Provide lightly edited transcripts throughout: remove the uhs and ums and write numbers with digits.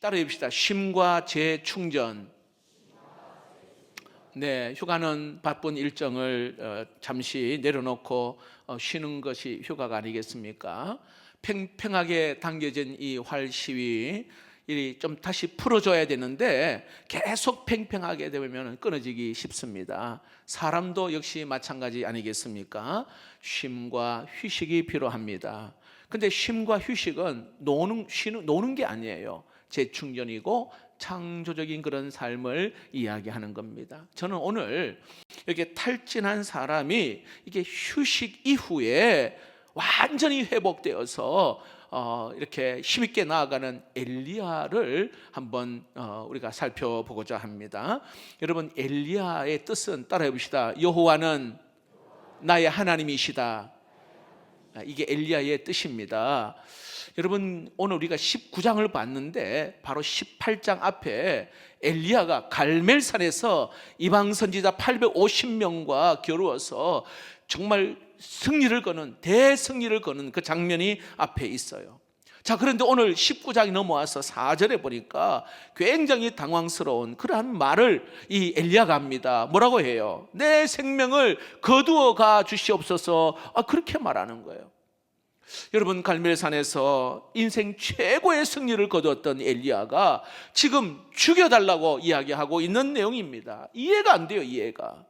따라해 봅시다. 쉼과 재충전. 네, 휴가는 바쁜 일정을 잠시 내려놓고 쉬는 것이 휴가가 아니겠습니까? 팽팽하게 당겨진 이 활 시위 좀 다시 풀어줘야 되는데 계속 팽팽하게 되면 끊어지기 쉽습니다. 사람도 역시 마찬가지 아니겠습니까? 쉼과 휴식이 필요합니다. 근데 쉼과 휴식은 노는 게 아니에요. 재충전이고 창조적인 그런 삶을 이야기하는 겁니다. 저는 오늘 이렇게 탈진한 사람이 이게 휴식 이후에 완전히 회복되어서 이렇게 힘있게 나아가는 엘리야를 한번 우리가 살펴보고자 합니다. 여러분, 엘리야의 뜻은 따라해 봅시다. 여호와는 나의 하나님이시다. 이게 엘리야의 뜻입니다. 여러분, 오늘 우리가 19장을 봤는데 바로 18장 앞에 엘리야가 갈멜산에서 이방 선지자 850명과 겨루어서 정말 대승리를 거는 그 장면이 앞에 있어요. 자, 그런데 오늘 19장이 넘어와서 4절에 보니까 굉장히 당황스러운 그러한 말을 이 엘리야가 합니다. 뭐라고 해요? 내 생명을 거두어 가 주시옵소서. 그렇게 말하는 거예요. 여러분, 갈멜산에서 인생 최고의 승리를 거두었던 엘리야가 지금 죽여달라고 이야기하고 있는 내용입니다. 이해가 안 돼요, 이해가.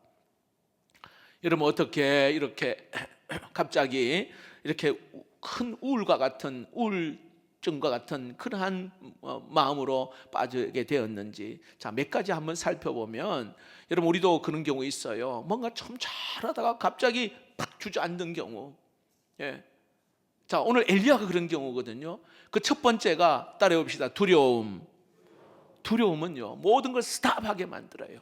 여러분, 어떻게 이렇게 갑자기 이렇게 큰 우울증과 같은 그러한 마음으로 빠지게 되었는지, 자, 몇 가지 한번 살펴보면, 여러분, 우리도 그런 경우 있어요. 뭔가 참 잘하다가 갑자기 팍 주저앉는 경우. 예. 자, 오늘 엘리야가 그런 경우거든요. 그 첫 번째가 따라해 봅시다. 두려움. 두려움은요, 모든 걸 스탑하게 만들어요.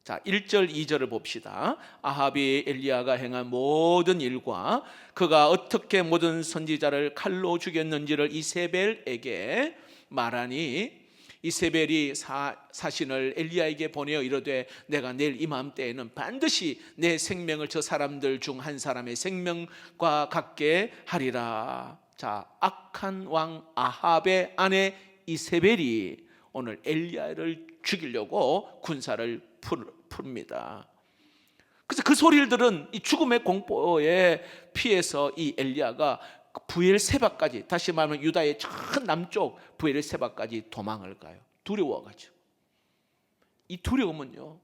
자, 1절 2절을 봅시다. 아합이 엘리야가 행한 모든 일과 그가 어떻게 모든 선지자를 칼로 죽였는지를 이세벨에게 말하니, 이세벨이 사신을 엘리야에게 보내어 이르되 내가 내일 이맘때에는 반드시 내 생명을 저 사람들 중 한 사람의 생명과 같게 하리라. 자, 악한 왕 아합의 아내 이세벨이 오늘 엘리야를 죽이려고 군사를 풉니다. 그래서 그 소리를 들은 이 죽음의 공포에 피해서 이 엘리야가 부엘세바까지, 다시 말하면 유다의 저 남쪽 부엘세바까지 도망을 가요. 두려워가지고. 이 두려움은요,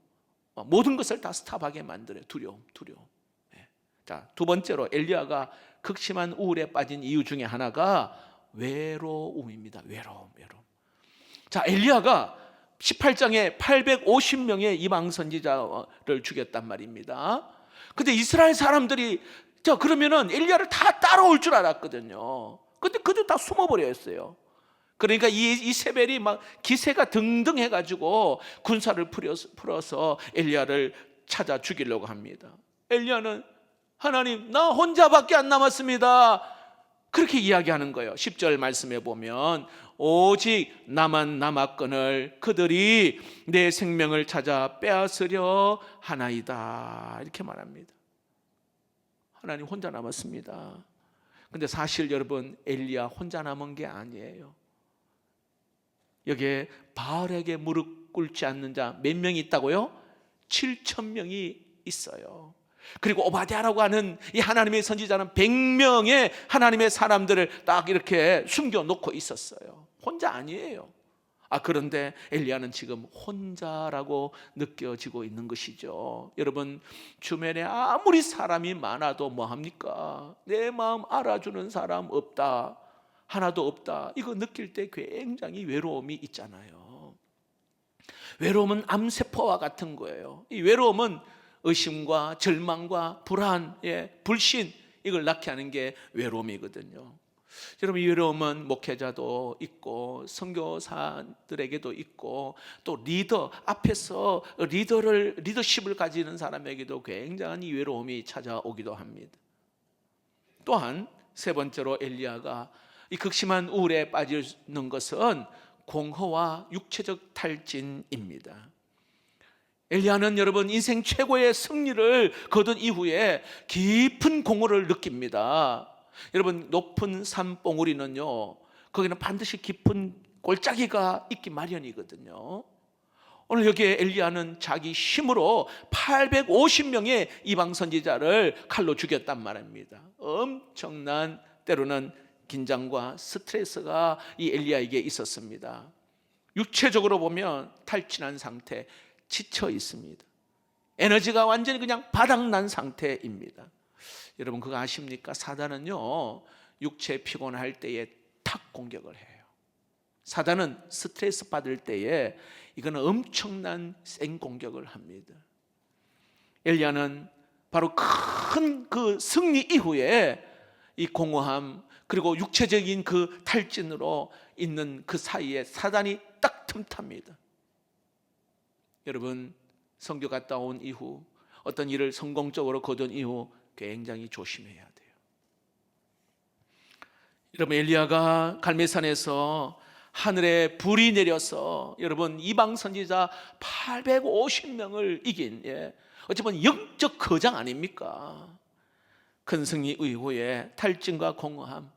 모든 것을 다 스탑하게 만들어요. 두려움. 자, 두 번째로 엘리야가 극심한 우울에 빠진 이유 중에 하나가 외로움입니다. 외로움. 자, 엘리야가 18장에 850명의 이방 선지자를 죽였단 말입니다. 근데 이스라엘 사람들이 그러면은 엘리야를 다 따라올 줄 알았거든요. 근데 그들 다 숨어버렸어요. 그러니까 이세벨이 막 기세가 등등해가지고 군사를 풀어서 엘리야를 찾아 죽이려고 합니다. 엘리야는 하나님, 나 혼자밖에 안 남았습니다. 그렇게 이야기하는 거예요. 10절 말씀해 보면 오직 나만 남았거늘 그들이 내 생명을 찾아 빼앗으려 하나이다. 이렇게 말합니다. 하나님 혼자 남았습니다. 근데 사실 여러분, 엘리야 혼자 남은 게 아니에요. 여기에 바알에게 무릎 꿇지 않는 자 몇 명이 있다고요? 7,000명이 있어요. 그리고 오바댜라고 하는 이 하나님의 선지자는 100명의 하나님의 사람들을 딱 이렇게 숨겨놓고 있었어요. 혼자 아니에요. 그런데 엘리야는 지금 혼자라고 느껴지고 있는 것이죠. 여러분, 주변에 아무리 사람이 많아도 뭐합니까? 내 마음 알아주는 사람 없다, 하나도 없다, 이거 느낄 때 굉장히 외로움이 있잖아요. 외로움은 암세포와 같은 거예요. 이 외로움은 의심과 절망과 불안, 불신, 이걸 낳게 하는 게 외로움이거든요. 여러분, 이 외로움은 목회자도 있고 선교사들에게도 있고 또 앞에서 리더십을 가지는 사람에게도 굉장한 이 외로움이 찾아오기도 합니다. 또한 세 번째로 엘리야가 이 극심한 우울에 빠지는 것은 공허와 육체적 탈진입니다. 엘리야는 여러분, 인생 최고의 승리를 거둔 이후에 깊은 공허를 느낍니다. 여러분, 높은 산봉우리는요, 거기는 반드시 깊은 골짜기가 있기 마련이거든요. 오늘 여기에 엘리야는 자기 힘으로 850명의 이방 선지자를 칼로 죽였단 말입니다. 엄청난 때로는 긴장과 스트레스가 이 엘리야에게 있었습니다. 육체적으로 보면 탈진한 상태, 지쳐 있습니다. 에너지가 완전히 그냥 바닥난 상태입니다. 여러분 그거 아십니까? 사단은요 육체 피곤할 때에 탁 공격을 해요. 사단은 스트레스 받을 때에 이거는 엄청난 생 공격을 합니다. 엘리야는 바로 큰 그 승리 이후에 이 공허함 그리고 육체적인 그 탈진으로 있는 그 사이에 사단이 딱 틈탑니다. 여러분 선교 갔다 온 이후 어떤 일을 성공적으로 거둔 이후 굉장히 조심해야 돼요. 여러분 엘리야가 갈멜산에서 하늘에 불이 내려서 여러분 이방 선지자 850명을 이긴 어찌 보면 영적 거장 아닙니까? 큰 승리 이후에 탈진과 공허함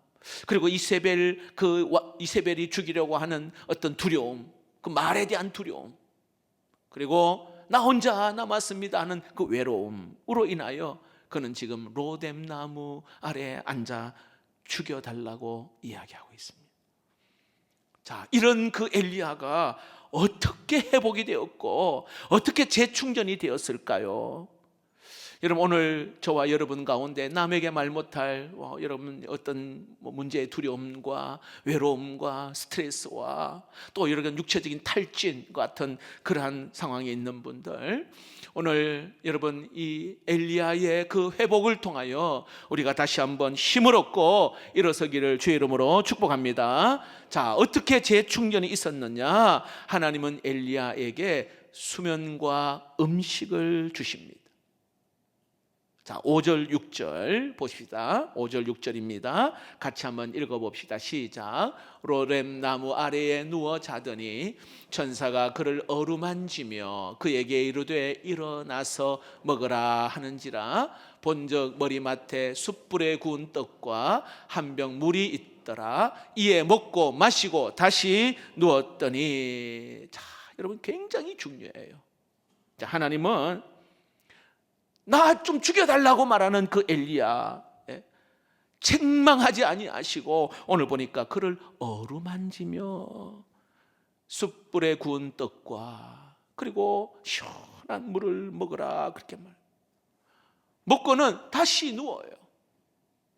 그리고 이세벨이 죽이려고 하는 어떤 두려움, 그 말에 대한 두려움, 그리고 나 혼자 남았습니다 하는 그 외로움으로 인하여 그는 지금 로뎀 나무 아래에 앉아 죽여달라고 이야기하고 있습니다. 자, 이런 그 엘리야가 어떻게 회복이 되었고 어떻게 재충전이 되었을까요? 여러분 오늘 저와 여러분 가운데 남에게 말 못할 여러분 어떤 문제의 두려움과 외로움과 스트레스와 또 여러 육체적인 탈진 같은 그러한 상황에 있는 분들, 오늘 여러분 이 엘리야의 그 회복을 통하여 우리가 다시 한번 힘을 얻고 일어서기를 주의 이름으로 축복합니다. 자, 어떻게 재충전이 있었느냐? 하나님은 엘리야에게 수면과 음식을 주십니다. 자, 5절 6절 보십시다. 5절 6절입니다. 같이 한번 읽어봅시다. 시작. 로뎀 나무 아래에 누워 자더니 천사가 그를 어루만지며 그에게 이르되 일어나서 먹으라 하는지라. 본적 머리맡에 숯불에 구운 떡과 한 병 물이 있더라. 이에 먹고 마시고 다시 누웠더니, 자, 여러분 굉장히 중요해요. 자, 하나님은 나 좀 죽여달라고 말하는 그 엘리야 책망하지 아니하시고 오늘 보니까 그를 어루만지며 숯불에 구운 떡과 그리고 시원한 물을 먹으라 그렇게 말. 먹고는 다시 누워요.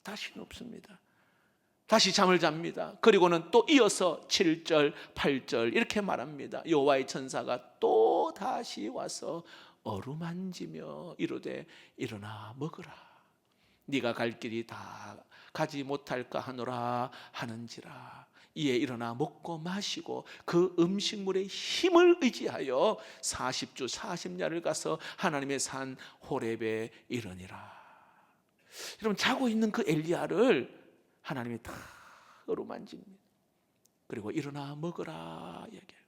다시 눕습니다. 다시 잠을 잡니다. 그리고는 또 이어서 7절 8절 이렇게 말합니다. 여호와의 천사가 또 다시 와서 어루만지며 이르되 일어나 먹으라. 네가 갈 길이 다 가지 못할까 하노라 하는지라. 이에 일어나 먹고 마시고 그 음식물의 힘을 의지하여 40주 40야를 가서 하나님의 산 호렙에 이르니라. 여러분 자고 있는 그 엘리야를 하나님이 다 어루만집니다. 그리고 일어나 먹으라 얘기해요.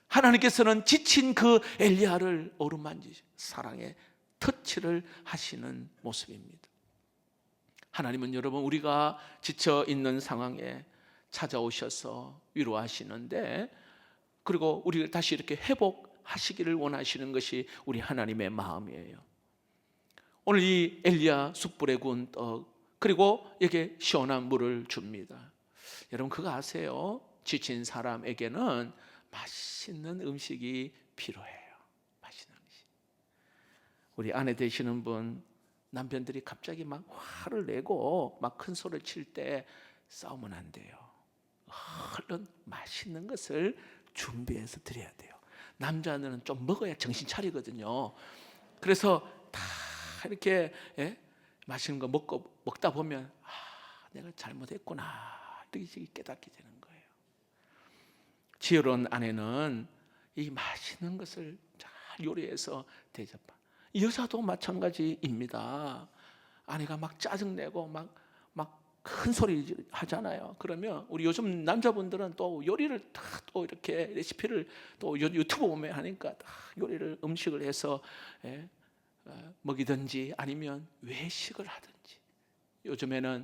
하나님께서는 지친 그 엘리야를 어루만지시 사랑의 터치를 하시는 모습입니다. 하나님은 여러분 우리가 지쳐 있는 상황에 찾아오셔서 위로하시는데, 그리고 우리를 다시 이렇게 회복하시기를 원하시는 것이 우리 하나님의 마음이에요. 오늘 이 엘리야 숯불에 구운 떡 그리고 여기에 시원한 물을 줍니다. 여러분 그거 아세요? 지친 사람에게는 맛있는 음식이 필요해요. 맛있는 음식. 우리 아내 되시는 분, 남편들이 갑자기 막 화를 내고 막 큰 소리를 칠 때 싸우면 안 돼요. 얼른 맛있는 것을 준비해서 드려야 돼요. 남자는 좀 먹어야 정신 차리거든요. 그래서 다 이렇게 맛있는 거 먹다 보면 내가 잘못했구나 이렇게 깨닫게 되는 거예요. 지혜로운 아내는 이 맛있는 것을 잘 요리해서 대접하. 여자도 마찬가지입니다. 아내가 막 짜증내고 막 큰 소리 하잖아요. 그러면 우리 요즘 남자분들은 또 요리를 또 이렇게 레시피를 또 유튜브 보면 하니까 요리를 음식을 해서 먹이든지 아니면 외식을 하든지. 요즘에는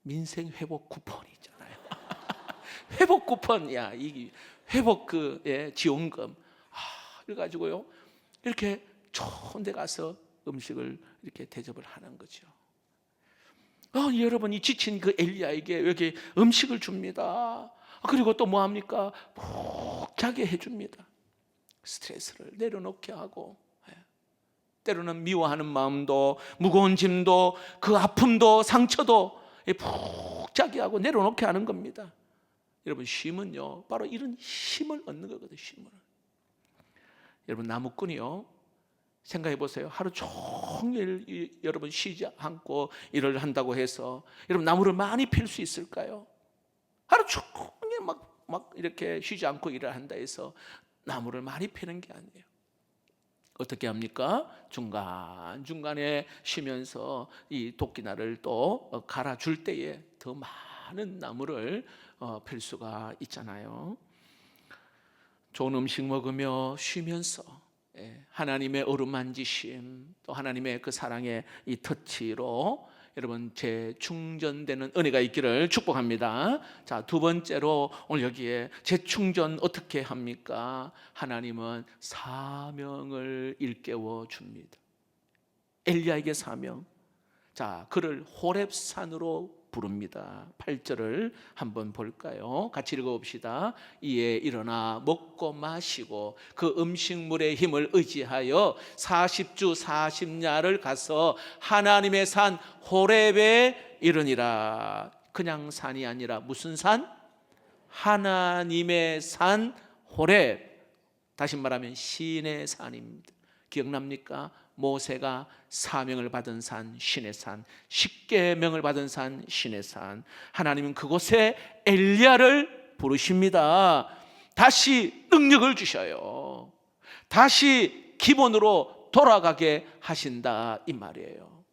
민생 회복 쿠폰이 있잖아요. 회복 쿠폰, 야, 이 회복 지원금. 그래가지고요, 이렇게 좋은 데 가서 음식을 이렇게 대접을 하는 거죠. 여러분, 이 지친 그 엘리야에게 이렇게 음식을 줍니다. 그리고 또 뭐 합니까? 푹 자게 해줍니다. 스트레스를 내려놓게 하고, 때로는 미워하는 마음도, 무거운 짐도, 그 아픔도, 상처도 푹 자게 하고 내려놓게 하는 겁니다. 여러분, 쉼은요, 바로 이런 힘을 얻는 거거든요. 힘을. 여러분, 나무꾼이요, 생각해 보세요. 하루 종일 여러분 쉬지 않고 일을 한다고 해서 여러분 나무를 많이 필 수 있을까요? 하루 종일 막 이렇게 쉬지 않고 일을 한다 해서 나무를 많이 피는 게 아니에요. 어떻게 합니까? 중간중간에 쉬면서 이 도끼날을 또 갈아줄 때에 더 많은 나무를 필 수가 있잖아요. 좋은 음식 먹으며 쉬면서 하나님의 어루만지심, 또 하나님의 그 사랑의 이 터치로 여러분 재충전되는 은혜가 있기를 축복합니다. 자, 두 번째로 오늘 여기에 재충전 어떻게 합니까? 하나님은 사명을 일깨워 줍니다. 엘리야에게 사명. 자, 그를 호렙산으로 부릅니다. 8절을 한번 볼까요? 같이 읽어봅시다. 이에 일어나 먹고 마시고 그 음식물의 힘을 의지하여 40주 40야를 가서 하나님의 산 호렙에 이르니라. 그냥 산이 아니라 무슨 산? 하나님의 산 호렙. 다시 말하면 신의 산입니다. 기억납니까? 모세가 사명을 받은 산 신의 산, 십계명을 받은 산 신의 산. 하나님은 그곳에 엘리야를 부르십니다. 다시 능력을 주셔요. 다시 기본으로 돌아가게 하신다, 이 말이에요.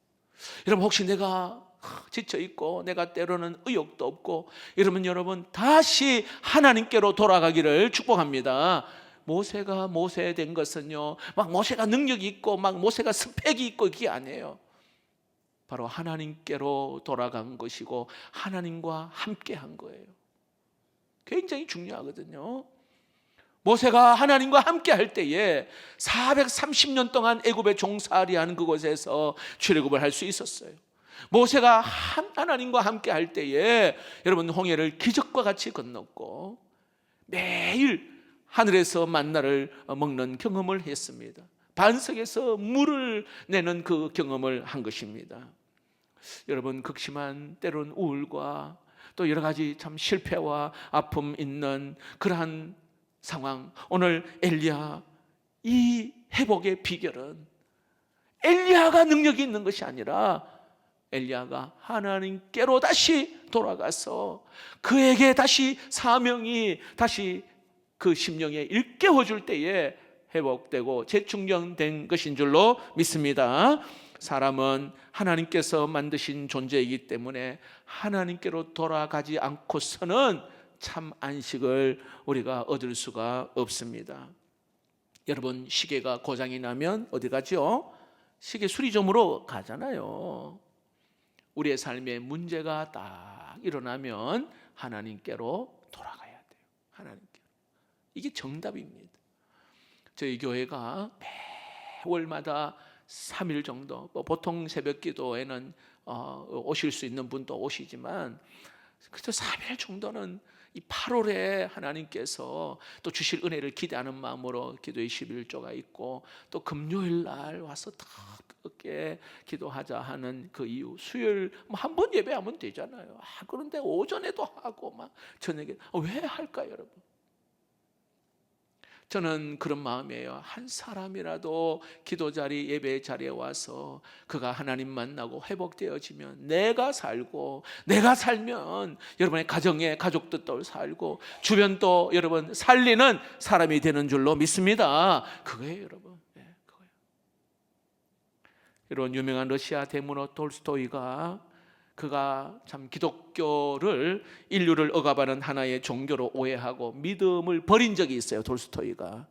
여러분, 혹시 내가 지쳐 있고 내가 때로는 의욕도 없고 이러면 여러분 다시 하나님께로 돌아가기를 축복합니다. 모세가 모세 된 것은요, 막 모세가 능력이 있고 막 모세가 스펙이 있고 이게 아니에요. 바로 하나님께로 돌아간 것이고 하나님과 함께 한 거예요. 굉장히 중요하거든요. 모세가 하나님과 함께 할 때에 430년 동안 애굽의 종살이하는 그곳에서 출애굽을 할 수 있었어요. 모세가 하나님과 함께 할 때에 여러분 홍해를 기적과 같이 건넜고 매일 하늘에서 만나를 먹는 경험을 했습니다. 반석에서 물을 내는 그 경험을 한 것입니다. 여러분, 극심한 때론 우울과 또 여러 가지 참 실패와 아픔 있는 그러한 상황, 오늘 엘리야, 이 회복의 비결은 엘리야가 능력이 있는 것이 아니라 엘리야가 하나님께로 다시 돌아가서 그에게 다시 사명이 다시 그 심령에 일깨워 줄 때에 회복되고 재충전된 것인 줄로 믿습니다. 사람은 하나님께서 만드신 존재이기 때문에 하나님께로 돌아가지 않고서는 참 안식을 우리가 얻을 수가 없습니다. 여러분, 시계가 고장이 나면 어디 가죠? 시계 수리점으로 가잖아요. 우리의 삶에 문제가 딱 일어나면 하나님께로 돌아가야 돼요. 하나님께로. 이게 정답입니다. 저희 교회가 매월마다 3일 정도, 보통 새벽 기도에는 오실 수 있는 분도 오시지만 그래도 3일 정도는 이 8월에 하나님께서 또 주실 은혜를 기대하는 마음으로 기도의 11조가 있고, 또 금요일 날 와서 다 뜨겁게 기도하자 하는 그 이유, 수요일 한 번 예배하면 되잖아요. 그런데 오전에도 하고 막 저녁에 왜 할까요, 여러분? 저는 그런 마음이에요. 한 사람이라도 기도 자리, 예배 자리에 와서 그가 하나님 만나고 회복되어지면, 내가 살고 내가 살면 여러분의 가정에 가족들도 살고 주변도 여러분 살리는 사람이 되는 줄로 믿습니다. 그거예요, 여러분. 네, 그거예요. 이런 유명한 러시아 대문호 톨스토이가 그가 참 기독교를 인류를 억압하는 하나의 종교로 오해하고 믿음을 버린 적이 있어요, 톨스토이가.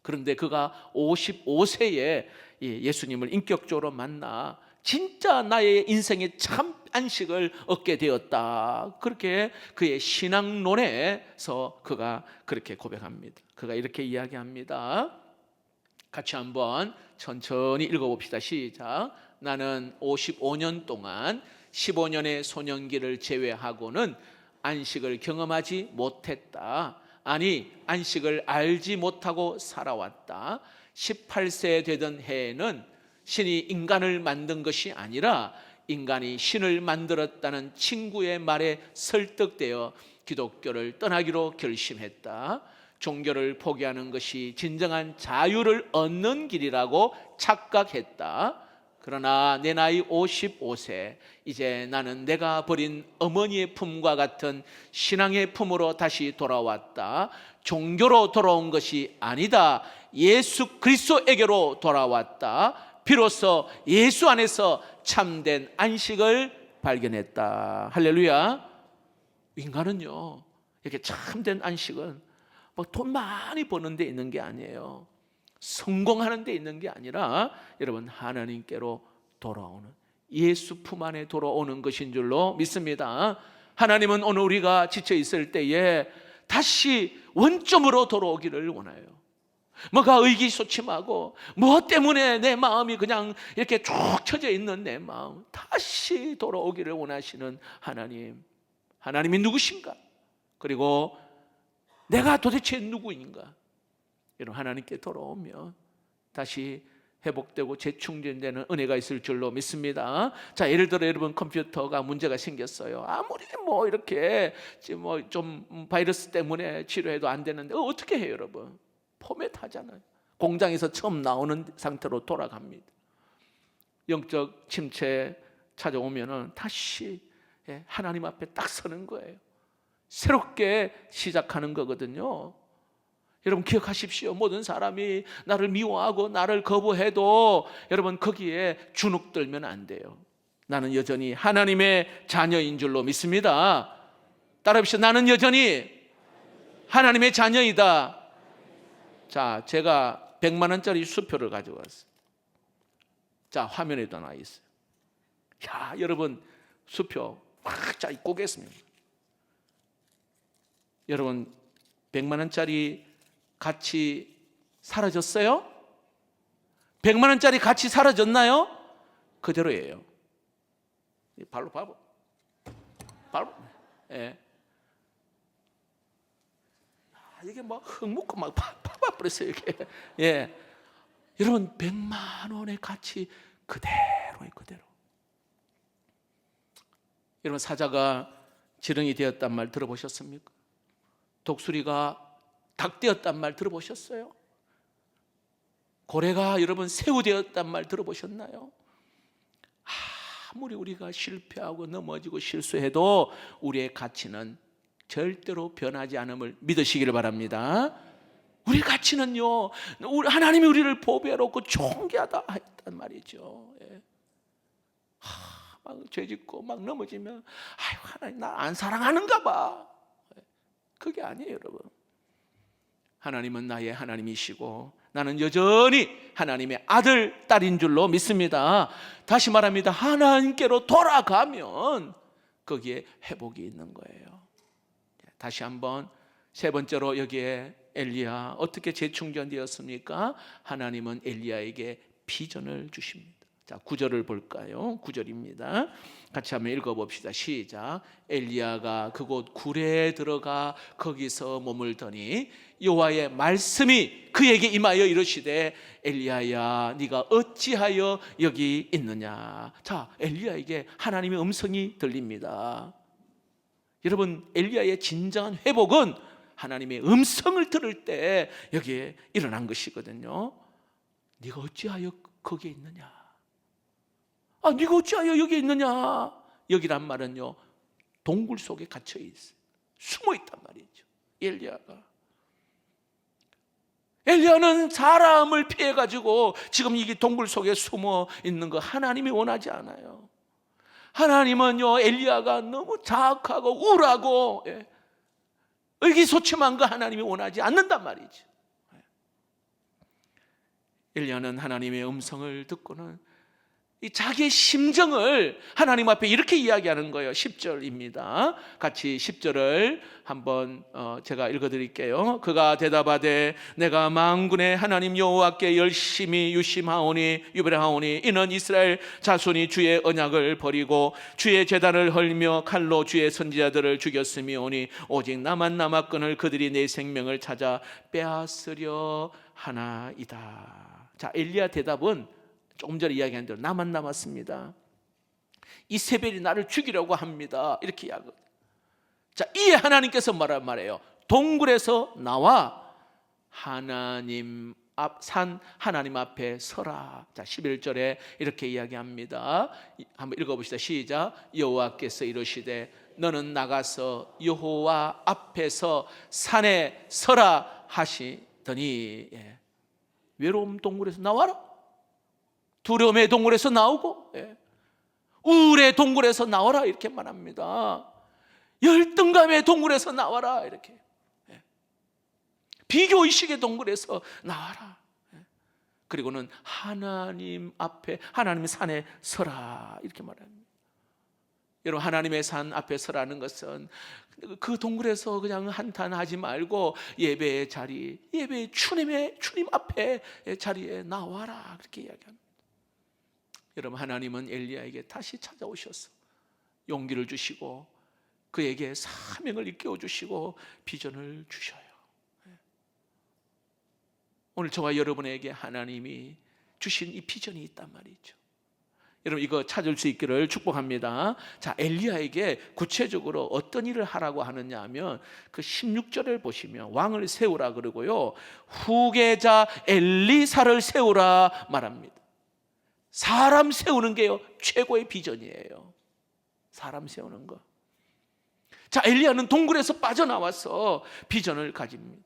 그런데 그가 55세에 예수님을 인격적으로 만나 진짜 나의 인생의 참 안식을 얻게 되었다. 그렇게 그의 신앙론에서 그가 그렇게 고백합니다. 그가 이렇게 이야기합니다. 같이 한번 천천히 읽어봅시다. 시작. 나는 55년 동안 15년의 소년기를 제외하고는 안식을 경험하지 못했다. 아니, 안식을 알지 못하고 살아왔다. 18세 되던 해에는 신이 인간을 만든 것이 아니라 인간이 신을 만들었다는 친구의 말에 설득되어 기독교를 떠나기로 결심했다. 종교를 포기하는 것이 진정한 자유를 얻는 길이라고 착각했다. 그러나 내 나이 55세, 이제 나는 내가 버린 어머니의 품과 같은 신앙의 품으로 다시 돌아왔다. 종교로 돌아온 것이 아니다. 예수 그리스도에게로 돌아왔다. 비로소 예수 안에서 참된 안식을 발견했다. 할렐루야. 인간은요, 이렇게 참된 안식은 뭐 돈 많이 버는 데 있는 게 아니에요. 성공하는 데 있는 게 아니라 여러분, 하나님께로 돌아오는, 예수 품 안에 돌아오는 것인 줄로 믿습니다. 하나님은 오늘 우리가 지쳐 있을 때에 다시 원점으로 돌아오기를 원해요. 뭐가 의기소침하고 무엇 때문에 내 마음이 그냥 이렇게 쭉 처져 있는 내 마음, 다시 돌아오기를 원하시는 하나님. 하나님이 누구신가? 그리고 내가 도대체 누구인가? 여러분, 하나님께 돌아오면 다시 회복되고 재충전되는 은혜가 있을 줄로 믿습니다. 자, 예를 들어 여러분, 컴퓨터가 문제가 생겼어요. 아무리 뭐 이렇게 좀 바이러스 때문에 치료해도 안 되는데 어떻게 해요, 여러분? 포맷하잖아요. 공장에서 처음 나오는 상태로 돌아갑니다. 영적 침체 찾아오면은 다시 하나님 앞에 딱 서는 거예요. 새롭게 시작하는 거거든요. 여러분, 기억하십시오. 모든 사람이 나를 미워하고 나를 거부해도 여러분, 거기에 주눅들면 안 돼요. 나는 여전히 하나님의 자녀인 줄로 믿습니다. 따라합시다. 나는 여전히 하나님의 자녀이다. 자, 제가 100만 원짜리 수표를 가져왔어요. 자, 화면에도 나와 있어요. 자, 여러분, 수표 자, 입고 오겠습니다. 여러분, 100만 원짜리 가치 사라졌어요? 100만 원짜리 가치 사라졌나요? 그대로예요. 발로 밟아. 발로. 예. 이게 막 흙 묻고 막 밟아버렸어요, 이게. 예. 여러분, 100만 원의 가치 그대로예요, 그대로. 여러분, 사자가 지렁이 되었단 말 들어보셨습니까? 독수리가 닭 되었단 말 들어보셨어요? 고래가 여러분 새우 되었단 말 들어보셨나요? 아무리 우리가 실패하고 넘어지고 실수해도 우리의 가치는 절대로 변하지 않음을 믿으시기를 바랍니다. 우리 가치는요, 하나님이 우리를 보배롭고 존귀하다 했단 말이죠. 막 죄짓고 막 넘어지면 아유, 하나님 나 안 사랑하는가 봐. 그게 아니에요, 여러분. 하나님은 나의 하나님이시고 나는 여전히 하나님의 아들, 딸인 줄로 믿습니다. 다시 말합니다. 하나님께로 돌아가면 거기에 회복이 있는 거예요. 다시 한번 세 번째로 여기에 엘리야 어떻게 재충전되었습니까? 하나님은 엘리야에게 비전을 주십니다. 자, 9절을 볼까요? 9절입니다. 같이 한번 읽어봅시다. 시작. 엘리야가 그곳 굴에 들어가 거기서 머물더니 여호와의 말씀이 그에게 임하여 이르시되 엘리야야 네가 어찌하여 여기 있느냐. 자, 엘리야에게 하나님의 음성이 들립니다. 여러분, 엘리야의 진정한 회복은 하나님의 음성을 들을 때 여기에 일어난 것이거든요. 네가 어찌하여 거기에 있느냐. 네가 어찌하여 여기 있느냐. 여기란 말은요, 동굴 속에 갇혀 있어요. 숨어 있단 말이죠. 엘리야는 사람을 피해가지고 지금 이 동굴 속에 숨어 있는 거 하나님이 원하지 않아요. 하나님은요, 엘리야가 너무 자악하고 우울하고 의기소침한 거 하나님이 원하지 않는단 말이죠. 엘리야는 하나님의 음성을 듣고는 이 자기의 심정을 하나님 앞에 이렇게 이야기하는 거예요. 10절입니다. 같이 10절을 한번 제가 읽어드릴게요. 그가 대답하되 내가 만군의 하나님 여호와께 열심히 유별하오니 이는 이스라엘 자손이 주의 언약을 버리고 주의 제단을 헐며 칼로 주의 선지자들을 죽였음이오니 오직 나만 남았거늘 그들이 내 생명을 찾아 빼앗으려 하나이다. 자, 엘리야 대답은 조금 전에 이야기한 대로 나만 남았습니다. 이세벨이 나를 죽이려고 합니다. 이렇게 이야기합니다. 자, 이에 하나님께서 말해요. 동굴에서 나와 하나님 앞에 서라. 자, 11절에 이렇게 이야기합니다. 한번 읽어봅시다. 시작. 여호와께서 이르시되 너는 나가서 여호와 앞에서 산에 서라 하시더니, 외로움 동굴에서 나와라. 두려움의 동굴에서 나오고, 우울의 동굴에서 나와라 이렇게 말합니다. 열등감의 동굴에서 나와라 이렇게, 비교의식의 동굴에서 나와라. 그리고는 하나님 앞에, 하나님의 산에 서라 이렇게 말합니다. 여러분, 하나님의 산 앞에 서라는 것은 그 동굴에서 그냥 한탄하지 말고 예배의 자리, 예배의 주님 앞에 자리에 나와라 그렇게 이야기합니다. 여러분, 하나님은 엘리야에게 다시 찾아오셔서 용기를 주시고 그에게 사명을 일깨워 주시고 비전을 주셔요. 오늘 저와 여러분에게 하나님이 주신 이 비전이 있단 말이죠. 여러분, 이거 찾을 수 있기를 축복합니다. 자, 엘리야에게 구체적으로 어떤 일을 하라고 하느냐 하면 그 16절을 보시면 왕을 세우라 그러고요, 후계자 엘리사를 세우라 말합니다. 사람 세우는 게요 최고의 비전이에요. 사람 세우는 거. 자, 엘리야는 동굴에서 빠져나와서 비전을 가집니다.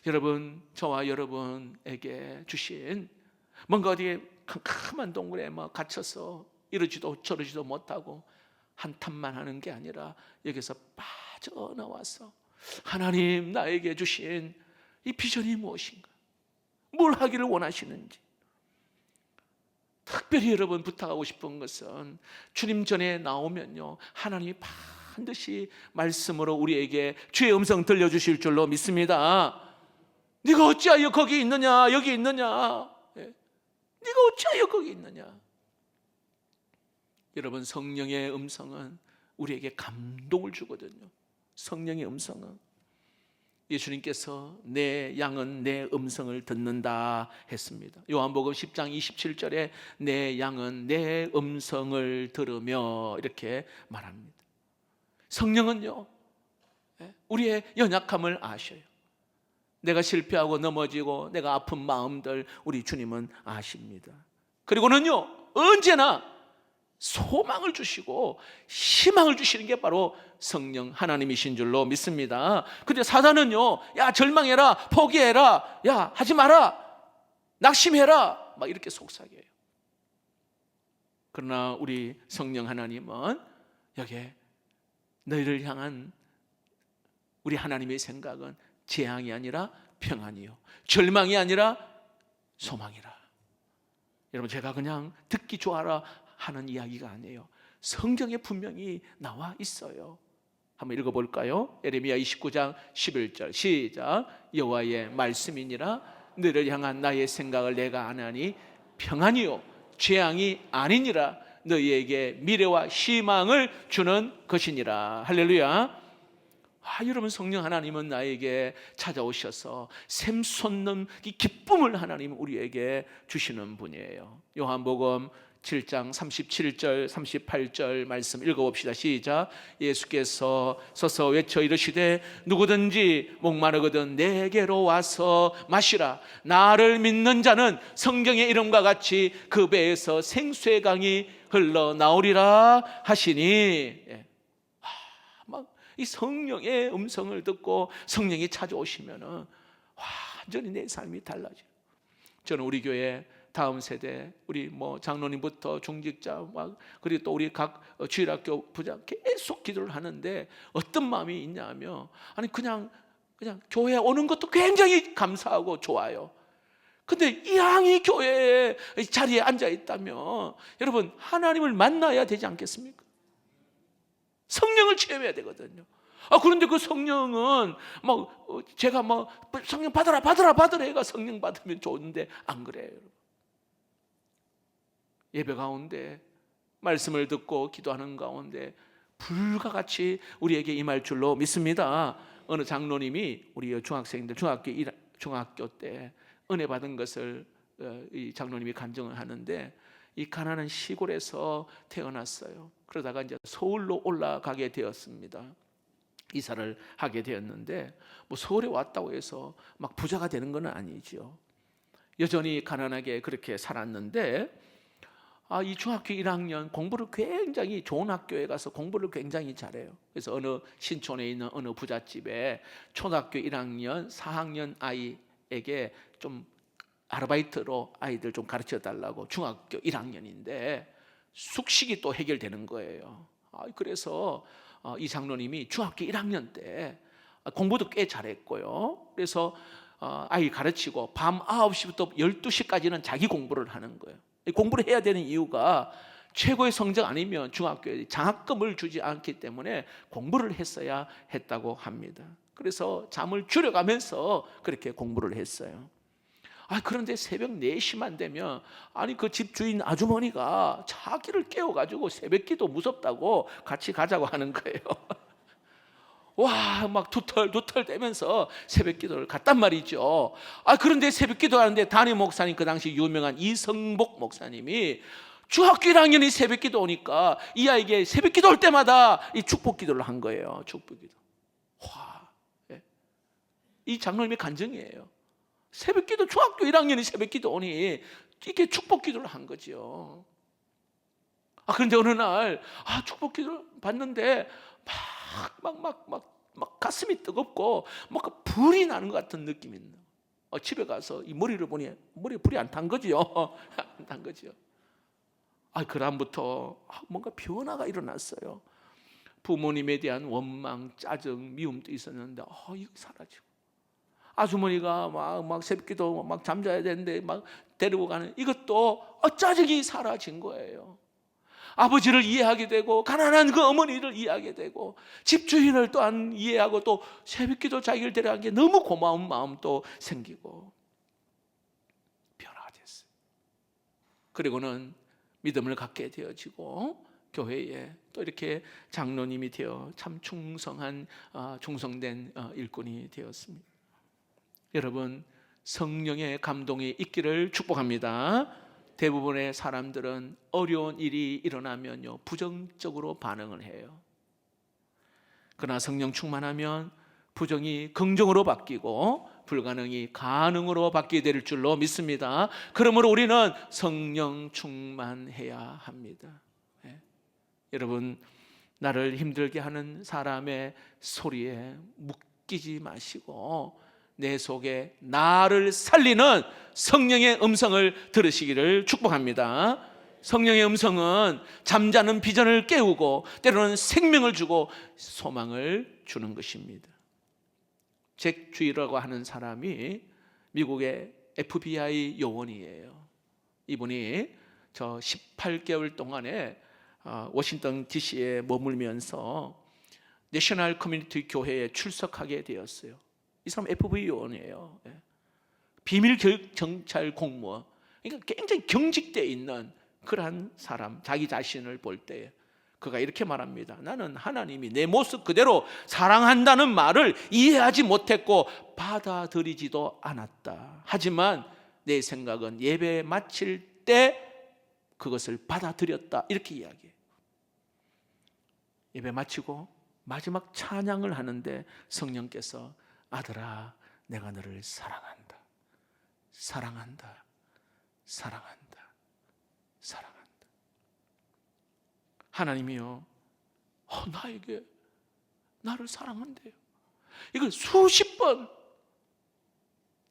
여러분, 저와 여러분에게 주신 뭔가 어디에 캄캄한 동굴에 갇혀서 이러지도 저러지도 못하고 한탄만 하는 게 아니라 여기서 빠져나와서 하나님 나에게 주신 이 비전이 무엇인가, 뭘 하기를 원하시는지, 특별히 여러분 부탁하고 싶은 것은 주님 전에 나오면요 하나님이 반드시 말씀으로 우리에게 주의 음성 들려주실 줄로 믿습니다. 네가 어찌하여 거기 있느냐, 여기 있느냐, 네가 어찌하여 거기 있느냐. 여러분, 성령의 음성은 우리에게 감동을 주거든요. 성령의 음성은, 예수님께서 내 양은 내 음성을 듣는다 했습니다. 요한복음 10장 27절에 내 양은 내 음성을 들으며 이렇게 말합니다. 성령은요 우리의 연약함을 아셔요. 내가 실패하고 넘어지고 내가 아픈 마음들 우리 주님은 아십니다. 그리고는요 언제나 소망을 주시고 희망을 주시는 게 바로 성령 하나님이신 줄로 믿습니다. 근데 사단은요, 야 절망해라, 포기해라, 야 하지 마라, 낙심해라, 막 이렇게 속삭여요. 그러나 우리 성령 하나님은 여기에 너희를 향한 우리 하나님의 생각은 재앙이 아니라 평안이요, 절망이 아니라 소망이라. 여러분, 제가 그냥 듣기 좋아라 하는 이야기가 아니에요. 성경에 분명히 나와 있어요. 한번 읽어볼까요? 에레미야 29장 11절 시작. 여호와의 말씀이니라 너를 향한 나의 생각을 내가 아나니 평안이요 재앙이 아니니라 너희에게 미래와 희망을 주는 것이니라. 할렐루야. 여러분, 성령 하나님은 나에게 찾아오셔서 샘솟는 이 기쁨을 하나님 우리에게 주시는 분이에요. 요한복음 7장 37절 38절 말씀 읽어봅시다. 시작. 예수께서 서서 외쳐 이르시되 누구든지 목마르거든 내게로 와서 마시라. 나를 믿는 자는 성경의 이름과 같이 그 배에서 생수의 강이 흘러나오리라 하시니, 막 이 성령의 음성을 듣고 성령이 찾아오시면은 완전히 내 삶이 달라져요. 저는 우리 교회 다음 세대, 우리 장로님부터 중직자 그리고 또 우리 각 주일학교 부장 계속 기도를 하는데 어떤 마음이 있냐면, 아니 그냥 교회에 오는 것도 굉장히 감사하고 좋아요. 근데 이왕이 교회의 자리에 앉아 있다면 여러분 하나님을 만나야 되지 않겠습니까? 성령을 체험해야 되거든요. 그런데 그 성령은 제가 성령 받아라 해가 성령 받으면 좋은데 안 그래요. 여러분. 예배 가운데 말씀을 듣고 기도하는 가운데 불과 같이 우리에게 임할 줄로 믿습니다. 어느 장로님이 우리 중학생들 중학교 때 은혜 받은 것을 이 장로님이 간증을 하는데, 이 가난한 시골에서 태어났어요. 그러다가 이제 서울로 올라가게 되었습니다. 이사를 하게 되었는데 서울에 왔다고 해서 막 부자가 되는 건 아니죠. 여전히 가난하게 그렇게 살았는데 이 중학교 1학년 공부를 굉장히 좋은 학교에 가서 공부를 굉장히 잘해요. 그래서 어느 신촌에 있는 어느 부잣집에 초등학교 1학년 4학년 아이에게 좀 아르바이트로 아이들 좀 가르쳐 달라고, 중학교 1학년인데 숙식이 또 해결되는 거예요. 그래서 이 장로님이 중학교 1학년 때 공부도 꽤 잘했고요. 그래서 아이 가르치고 밤 9시부터 12시까지는 자기 공부를 하는 거예요. 공부를 해야 되는 이유가 최고의 성적 아니면 중학교에 장학금을 주지 않기 때문에 공부를 했어야 했다고 합니다. 그래서 잠을 줄여가면서 그렇게 공부를 했어요. 그런데 새벽 4시만 되면 그 집주인 아주머니가 자기를 깨워가지고 새벽기도 무섭다고 같이 가자고 하는 거예요. 와, 막 두털두털 대면서 새벽기도를 갔단 말이죠. 그런데 새벽기도 하는데 담임 목사님, 그 당시 유명한 이성복 목사님이 중학교 1학년이 새벽기도 오니까 이 아이에게 새벽기도 올 때마다 이 축복기도를 한 거예요. 축복기도. 와, 이 장로님의 간증이에요. 새벽기도, 중학교 1학년이 새벽기도 오니 이렇게 축복기도를 한 거죠. 그런데 어느 날 축복기도를 받는데 막 가슴이 뜨겁고 뭔가 불이 나는 것 같은 느낌이 있는. 집에 가서 이 머리를 보니 머리에 불이 안 탄 거지요. 안 탄 거지요. 그다음부터 뭔가 변화가 일어났어요. 부모님에 대한 원망, 짜증, 미움도 있었는데 이거 사라지고, 아주머니가 막 새벽기도 막 잠자야 되는데 막 데리고 가는 이것도 짜증이 사라진 거예요. 아버지를 이해하게 되고 가난한 그 어머니를 이해하게 되고 집주인을 또한 이해하고 또 새벽기도 자기를 데려간 게 너무 고마운 마음도 생기고 변화가 됐어요. 그리고는 믿음을 갖게 되어지고 교회에 또 이렇게 장로님이 되어 참 충성한 충성된 일꾼이 되었습니다. 여러분, 성령의 감동이 있기를 축복합니다. 대부분의 사람들은 어려운 일이 일어나면요 부정적으로 반응을 해요. 그러나 성령 충만하면 부정이 긍정으로 바뀌고 불가능이 가능으로 바뀌게 될 줄로 믿습니다. 그러므로 우리는 성령 충만해야 합니다. 여러분, 나를 힘들게 하는 사람의 소리에 묶이지 마시고 내 속에 나를 살리는 성령의 음성을 들으시기를 축복합니다. 성령의 음성은 잠자는 비전을 깨우고 때로는 생명을 주고 소망을 주는 것입니다. 잭 주이라고 하는 사람이 미국의 FBI 요원이에요. 이분이 저 18개월 동안에 워싱턴 DC에 머물면서 내셔널 커뮤니티 교회에 출석하게 되었어요. 이 사람 FBI 요원이에요. 비밀 경찰 공무원. 그러니까 굉장히 경직되어 있는 그러한 사람, 자기 자신을 볼 때 그가 이렇게 말합니다. 나는 하나님이 내 모습 그대로 사랑한다는 말을 이해하지 못했고 받아들이지도 않았다. 하지만 내 생각은 예배 마칠 때 그것을 받아들였다. 이렇게 이야기해요. 예배 마치고 마지막 찬양을 하는데 성령께서 아들아, 내가 너를 사랑한다. 사랑한다. 사랑한다. 사랑한다. 하나님이요, 나에게 나를 사랑한대요. 이걸 수십 번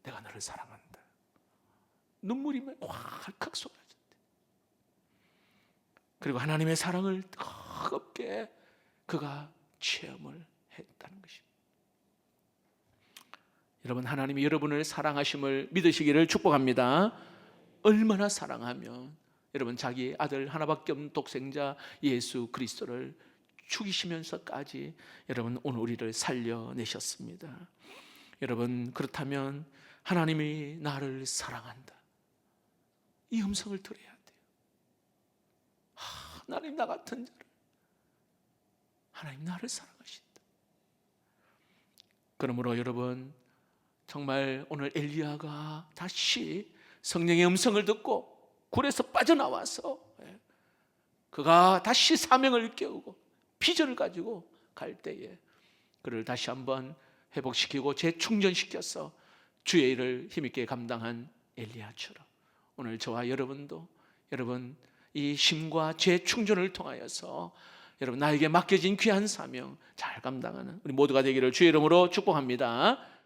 내가 너를 사랑한다. 눈물이 왈칵 쏟아졌대. 그리고 하나님의 사랑을 뜨겁게 그가 체험을 했다는 것입니다. 여러분, 하나님이 여러분을 사랑하심을 믿으시기를 축복합니다. 얼마나 사랑하면 여러분 자기 아들 하나밖에 없는 독생자 예수 그리스도를 죽이시면서까지 여러분 오늘 우리를 살려내셨습니다. 여러분, 그렇다면 하나님이 나를 사랑한다, 이 음성을 들어야 돼요. 하나님, 나 같은 자를 하나님 나를 사랑하신다. 그러므로 여러분, 정말 오늘 엘리야가 다시 성령의 음성을 듣고 굴에서 빠져나와서 그가 다시 사명을 깨우고 비전을 가지고 갈 때에 그를 다시 한번 회복시키고 재충전시켜서 주의 일을 힘있게 감당한 엘리야처럼 오늘 저와 여러분도 여러분 이 힘과 재충전을 통하여서 여러분 나에게 맡겨진 귀한 사명 잘 감당하는 우리 모두가 되기를 주의 이름으로 축복합니다.